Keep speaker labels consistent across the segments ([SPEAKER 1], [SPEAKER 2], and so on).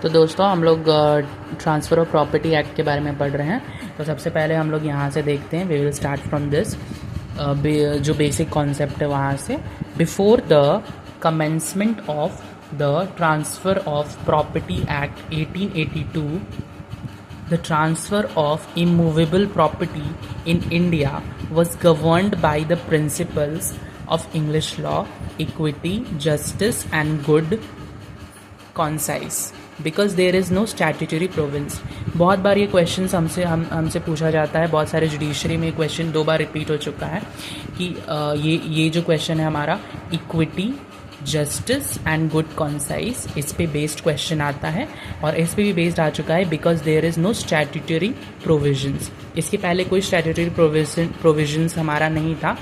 [SPEAKER 1] तो दोस्तों हम लोग ट्रांसफ़र ऑफ प्रॉपर्टी एक्ट के बारे में पढ़ रहे हैं। तो सबसे पहले हम लोग यहाँ से देखते हैं, we will start from this. जो बेसिक कॉन्सेप्ट है वहाँ से, before the commencement of the transfer of property act 1882, the transfer of immovable property in India was governed by the principles of English law, equity, justice and good conscience, because there is no statutory province. बहुत बार ये question हमसे पूछा जाता है, बहुत सारे judiciary में question 2 बार repeat हो चुका है कि ये जो क्वेश्चन है हमारा इक्विटी, जस्टिस एंड गुड कॉन्साइस, इस पे बेस्ड क्वेश्चन आता है और इस पे भी बेस्ड आ चुका है because there is no statutory provisions. इसके पहले कोई स्टैट्यूटरी प्रोविजंस हमारा नहीं था,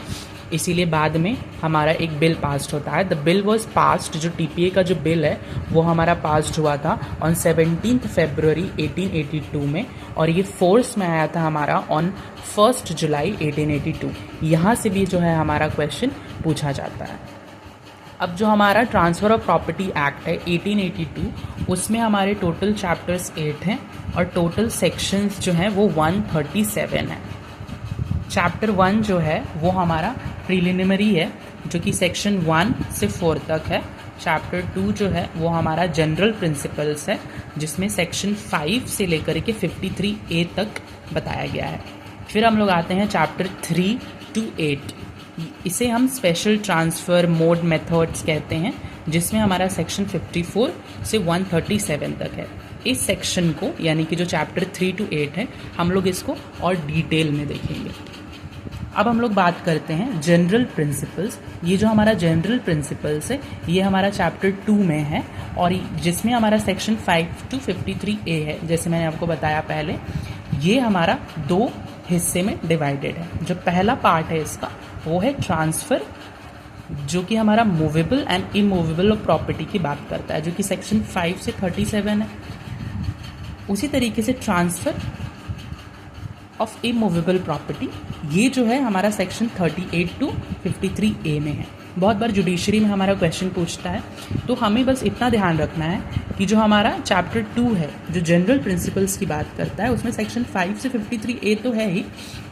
[SPEAKER 1] इसीलिए बाद में हमारा एक बिल पास्ड होता है। द बिल वॉज पास्ड, जो टीपीए का जो बिल है वो हमारा पास्ड हुआ था ऑन 17 फरवरी 1882 में, और ये फोर्स में आया था हमारा ऑन 1 जुलाई 1882। यहाँ से भी जो है हमारा क्वेश्चन पूछा जाता है। अब जो हमारा ट्रांसफ़र ऑफ प्रॉपर्टी एक्ट है 1882, उसमें हमारे टोटल चैप्टर्स 8 हैं और टोटल सेक्शंस जो हैं वो 137 हैं। चैप्टर 1 जो है वो हमारा प्रिलिमिनरी है, जो कि सेक्शन 1 से 4 तक है। चैप्टर 2 जो है वो हमारा जनरल प्रिंसिपल्स है, जिसमें सेक्शन 5 से लेकर के 53A तक बताया गया है। फिर हम लोग आते हैं चैप्टर 3 to 8, इसे हम स्पेशल ट्रांसफ़र मोड मेथड्स कहते हैं, जिसमें हमारा सेक्शन 54 से 137 तक है। इस सेक्शन को, यानी कि जो चैप्टर 3 to 8 है, हम लोग इसको और डिटेल में देखेंगे। अब हम लोग बात करते हैं जनरल प्रिंसिपल्स। ये जो हमारा जनरल प्रिंसिपल्स है ये हमारा चैप्टर 2 में है, और जिसमें हमारा सेक्शन 5 to 53A है। जैसे मैंने आपको बताया पहले, ये हमारा 2 हिस्से में डिवाइडेड है। जो पहला पार्ट है इसका वो है ट्रांसफ़र, जो कि हमारा movable and immovable of property की बात करता है, जो कि सेक्शन 5 से 37 है। उसी तरीके से ट्रांसफ़र ऑफ इमूवेबल प्रॉपर्टी, ये जो है हमारा सेक्शन 38 to 53A में है। बहुत बार जुडिशरी में हमारा क्वेश्चन पूछता है, तो हमें बस इतना ध्यान रखना है कि जो हमारा चैप्टर 2 है, जो जनरल प्रिंसिपल्स की बात करता है, उसमें सेक्शन 5 से 53A तो है ही,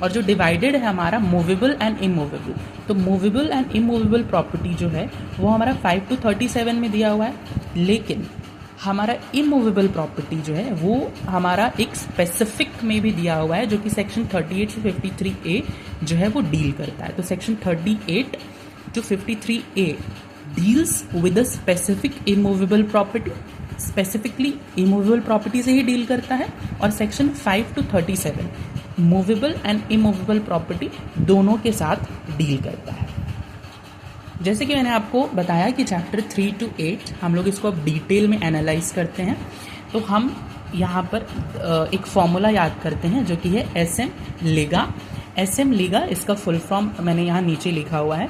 [SPEAKER 1] और जो डिवाइडेड है हमारा मूवेबल एंड इमूवेबल, तो मूवेबल एंड इमूवेबल प्रॉपर्टी जो है वो हमारा 5 to 37 में दिया हुआ है। लेकिन हमारा इमूवेबल प्रॉपर्टी जो है वो हमारा एक स्पेसिफिक में भी दिया हुआ है, जो कि सेक्शन 38 से 53A जो है वो डील करता है। तो section 38 to 53A deals with a specific immovable property, specifically immovable property से ही डील करता है, और section 5 to 37 movable and immovable property दोनों के साथ डील करता है। जैसे कि मैंने आपको बताया कि चैप्टर 3 to 8 हम लोग इसको अब डिटेल में एनालाइज करते हैं, तो हम यहाँ पर एक फॉर्मूला याद करते हैं, जो कि है SM लीगा। SM लीगा इसका फुल फॉर्म मैंने यहाँ नीचे लिखा हुआ है।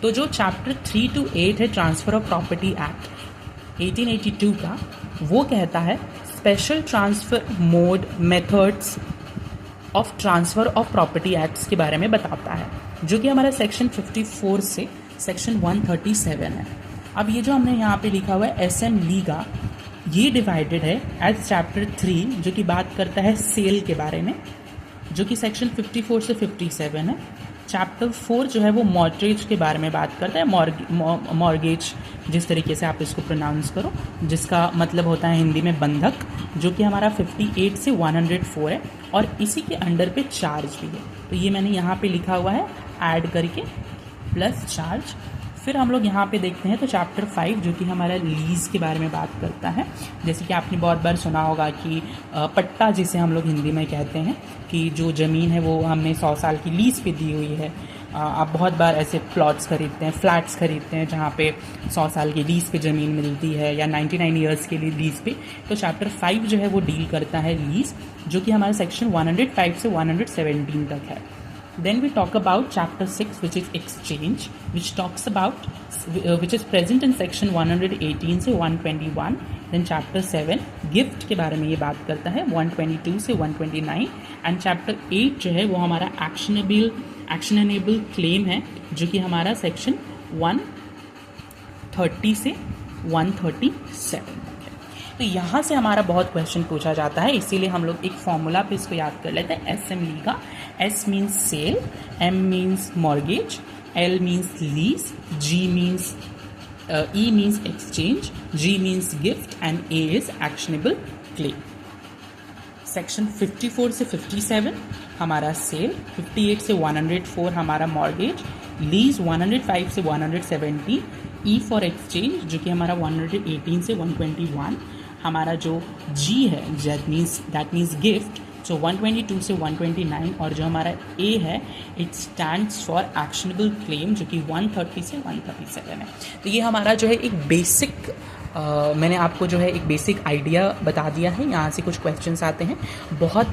[SPEAKER 1] तो जो चैप्टर 3 to 8 है ट्रांसफ़र ऑफ प्रॉपर्टी एक्ट 1882 का, वो कहता है special transfer mode methods of transfer of property acts के बारे में बताता है, जो कि हमारा सेक्शन 54 से सेक्शन 137 है। अब ये जो हमने यहाँ पे लिखा हुआ है SM लीगा, ये डिवाइडेड है एज चैप्टर 3, जो कि बात करता है सेल के बारे में, जो कि सेक्शन 54 से 57 है। चैप्टर 4 जो है वो मॉर्गेज के बारे में बात करता है, मॉर्गेज जिस तरीके से आप इसको प्रोनाउंस करो, जिसका मतलब होता है हिंदी में बंधक, जो कि हमारा 58 से 104 है, और इसी के अंडर पे चार्ज भी है। तो ये मैंने यहाँ पे लिखा हुआ है ऐड करके प्लस चार्ज। फिर हम लोग यहाँ पे देखते हैं तो चैप्टर 5 जो कि हमारा लीज़ के बारे में बात करता है। जैसे कि आपने बहुत बार सुना होगा कि पट्टा, जिसे हम लोग हिंदी में कहते हैं, कि जो ज़मीन है वो हमने 100 साल की लीज़ पे दी हुई है। आप बहुत बार ऐसे प्लॉट्स खरीदते हैं, फ्लैट्स खरीदते हैं, जहाँ पे 100 साल की लीज़ पे ज़मीन मिलती है, या 99 ईयर्स के लिए लीज़ पे। तो चैप्टर 5 जो है वो डील करता है लीज़, जो कि हमारा सेक्शन 105 से 117 तक है। Then we talk about chapter 6, which is exchange, which talks about which is present in section 118 से 121. Then chapter 7 gift के बारे में ये बात करता है 122 से 129. And chapter 8 जो है वो हमारा actionable claim है, जो कि हमारा section 130 से 137 है। तो यहाँ से हमारा बहुत क्वेश्चन पूछा जाता है, इसीलिए हम लोग एक फॉर्मूला पे इसको याद कर लेते हैं एस एम ली का। S means sale, M means mortgage, L means lease, G means E means exchange, G means gift and A is actionable claim. Section 54 से 57 हमारा सेल, 58 से 104 हमारा मॉर्गेज, लीज 105 से 170, E फॉर एक्सचेंज जो कि हमारा 118 से 121, हमारा जो G है दैट मीन्स गिफ्ट जो 122 से 129, और जो हमारा A है it stands for actionable claim जो कि 130 से 137 है। तो ये हमारा जो है एक बेसिक मैंने आपको जो है एक बेसिक आइडिया बता दिया है। यहाँ से कुछ क्वेश्चंस आते हैं बहुत